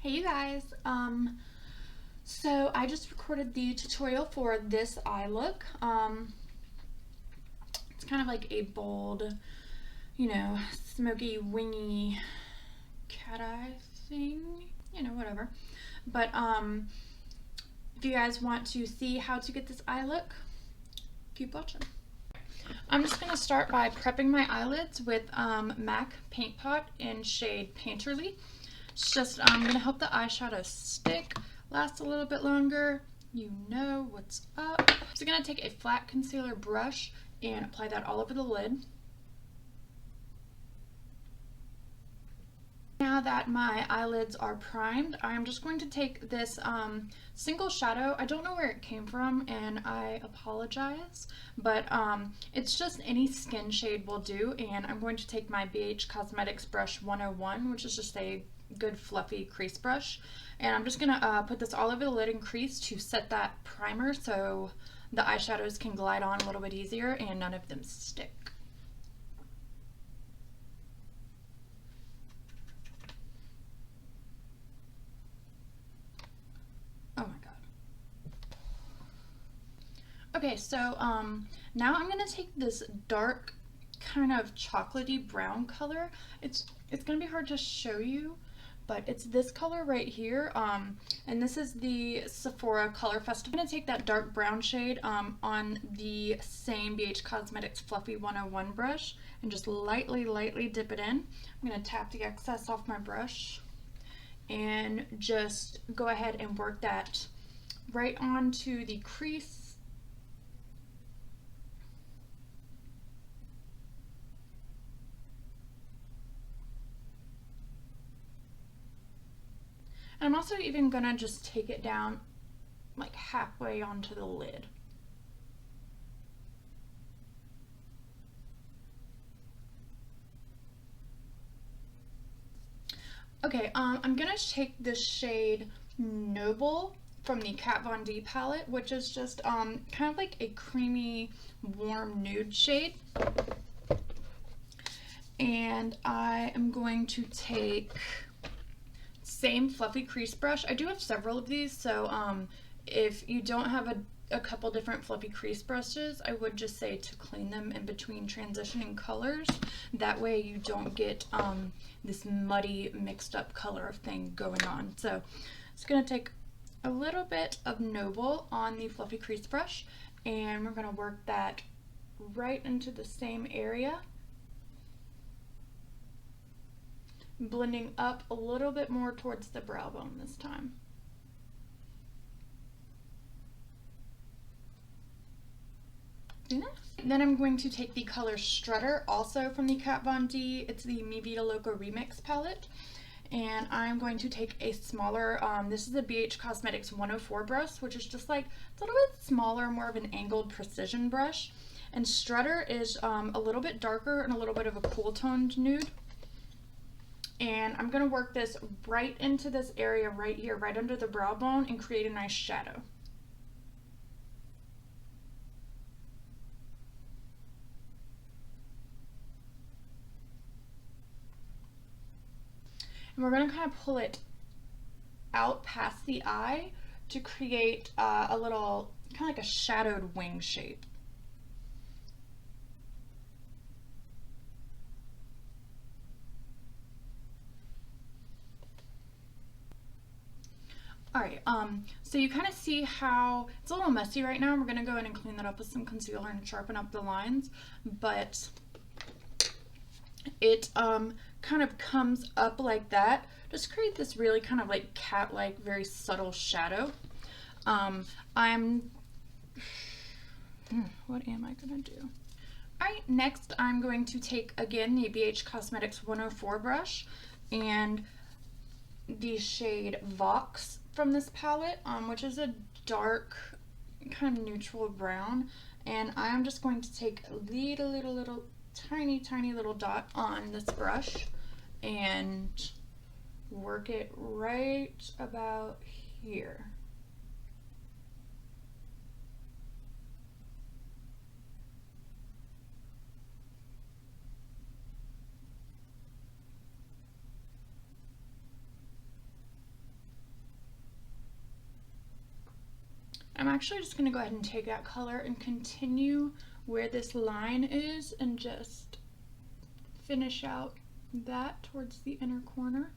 Hey you guys, so I just recorded the tutorial for this eye look. It's kind of like a bold, smoky, wingy cat eye thing, whatever. But if you guys want to see how to get this eye look, keep watching. I'm just going to start by prepping my eyelids with MAC Paint Pot in shade Painterly. It's just going to help the eyeshadow stick, last a little bit longer. You know what's up. So I'm going to take a flat concealer brush and apply that all over the lid. Now that my eyelids are primed, I'm just going to take this single shadow. I don't know where it came from and I apologize, but it's just any skin shade will do, and I'm going to take my BH Cosmetics brush 101, which is just a good fluffy crease brush, and I'm just gonna put this all over the lid and crease to set that primer so the eyeshadows can glide on a little bit easier and none of them stick. Oh my god. Okay, so now I'm gonna take this dark kind of chocolatey brown color. It's gonna be hard to show you, but it's this color right here, and this is the Sephora Color Festival. I'm going to take that dark brown shade on the same BH Cosmetics Fluffy 101 brush and just lightly dip it in. I'm going to tap the excess off my brush and just go ahead and work that right onto the crease. And I'm also even gonna just take it down like halfway onto the lid. Okay, I'm gonna take this shade Noble from the KatVonD palette, which is just kind of like a creamy, warm nude shade. And I am going to take same fluffy crease brush. I do have several of these, so if you don't have a couple different fluffy crease brushes, I would just say to clean them in between transitioning colors. That way you don't get this muddy mixed up color thing going on. So it's going to take a little bit of Noble on the fluffy crease brush, and we're going to work that right into the same area, blending up a little bit more towards the brow bone this time. Then I'm going to take the color Strutter, also from the KatVonD. It's the mividaloca Remix palette, and I'm going to take a smaller, this is the BH Cosmetics 104 brush, which is just like, it's a little bit smaller, more of an angled precision brush. And Strutter is a little bit darker and a little bit of a cool toned nude. And I'm going to work this right into this area right here, right under the brow bone, and create a nice shadow. And we're going to kind of pull it out past the eye to create a little, kind of like a shadowed wing shape. Alright, so you kind of see how it's a little messy right now. We're going to go in and clean that up with some concealer and sharpen up the lines, but it kind of comes up like that. Just create this really kind of like cat-like, very subtle shadow. What am I going to do? Alright, next I'm going to take, again, the BH Cosmetics 104 brush and the shade Vox from this palette, which is a dark kind of neutral brown, and I'm just going to take a little tiny little dot on this brush and work it right about here. I'm actually just going to go ahead and take that color and continue where this line is and just finish out that towards the inner corner.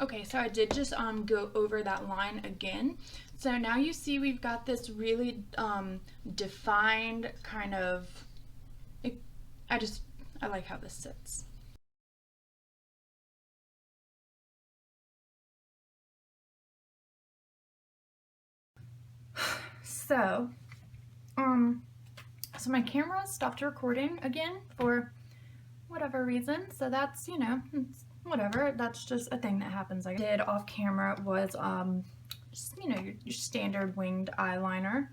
Okay, so I did just go over that line again. So now you see we've got this really defined kind of, I like how this sits. So, so my camera stopped recording again for whatever reason. So that's, you know, whatever. That's just a thing that happens. I did off camera was, just, you know, your standard winged eyeliner.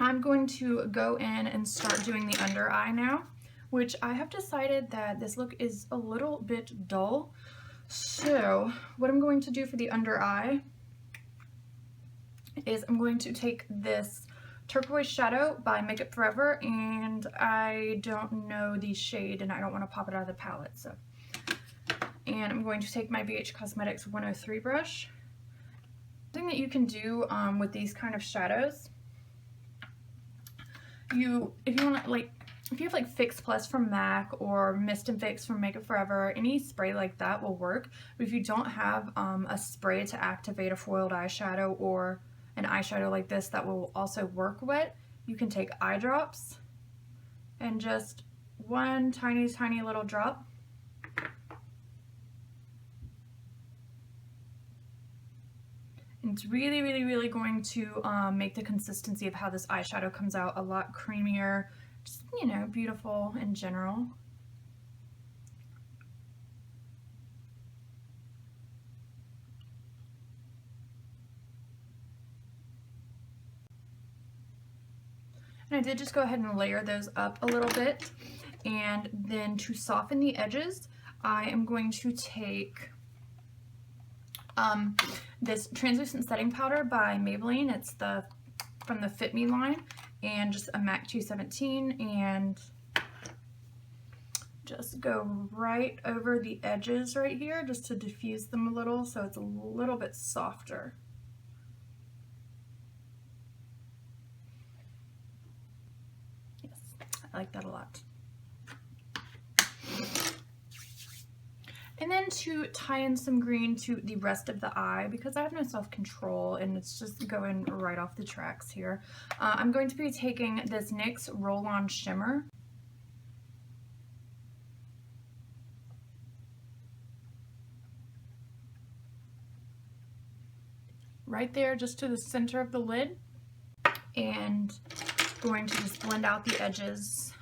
I'm going to go in and start doing the under eye now, which I have decided that this look is a little bit dull. So what I'm going to do for the under eye is I'm going to take this turquoise shadow by Makeup Forever, and I don't know the shade and I don't want to pop it out of the palette. So, and I'm going to take my BH Cosmetics 103 brush. Thing that you can do with these kind of shadows, if you want to, like, if you have like Fix Plus from MAC or Mist and Fix from Makeup Forever, any spray like that will work. But if you don't have a spray to activate a foiled eyeshadow or an eyeshadow like this that will also work wet, you can take eye drops and just one tiny little drop. And it's really going to make the consistency of how this eyeshadow comes out a lot creamier, just, you know, beautiful in general. And I did just go ahead and layer those up a little bit. And then to soften the edges, I am going to take this translucent setting powder by Maybelline. It's from the Fit Me line, and just a MAC 217, and just go right over the edges right here just to diffuse them a little so it's a little bit softer. I like that a lot. And then to tie in some green to the rest of the eye, because I have no self-control and it's just going right off the tracks here, I'm going to be taking this NYX Roll-On Shimmer. Right there, just to the center of the lid, and going to just blend out the edges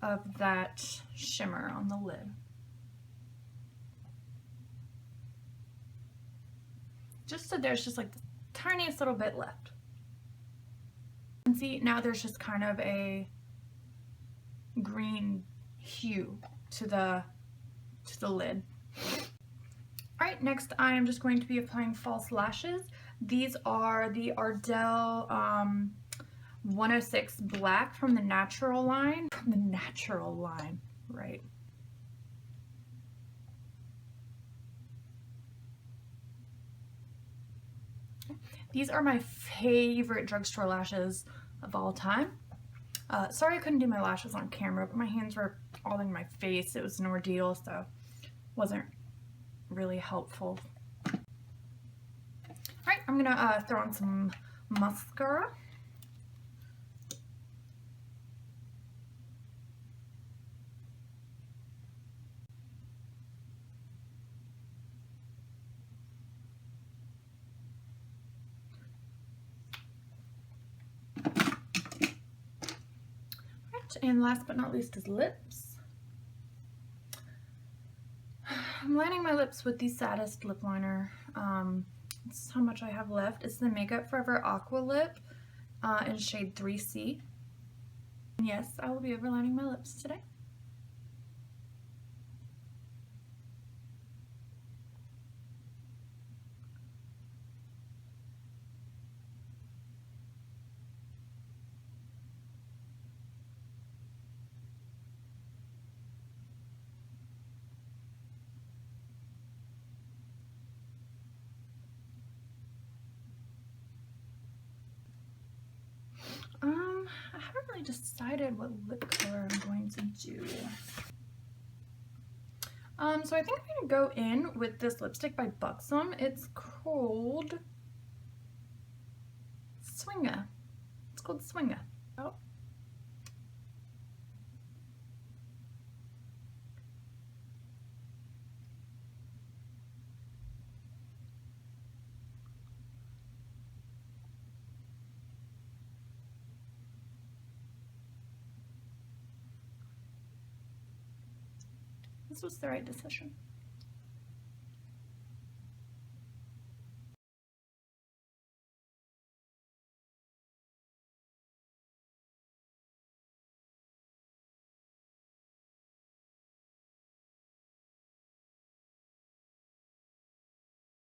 of that shimmer on the lid. Just so there's just like the tiniest little bit left. And see, now there's just kind of a green hue to the lid. All right, next I am just going to be applying false lashes. These are the Ardell 106 Black from the Natural line. From the Natural line, right. These are my favorite drugstore lashes of all time. Sorry I couldn't do my lashes on camera, but my hands were all in my face. It was an ordeal, so wasn't really helpful. Alright, I'm gonna throw on some mascara. And last but not least is lips. I'm lining my lips with the Saddest lip liner. This is how much I have left. It's the Makeup Forever Aqua Lip in shade 3C. And yes, I will be overlining my lips today. really decided what lip color I'm going to do. So I think I'm gonna go in with this lipstick by Buxom. It's called Swinger. It's called Swinger. Oh. This was the right decision.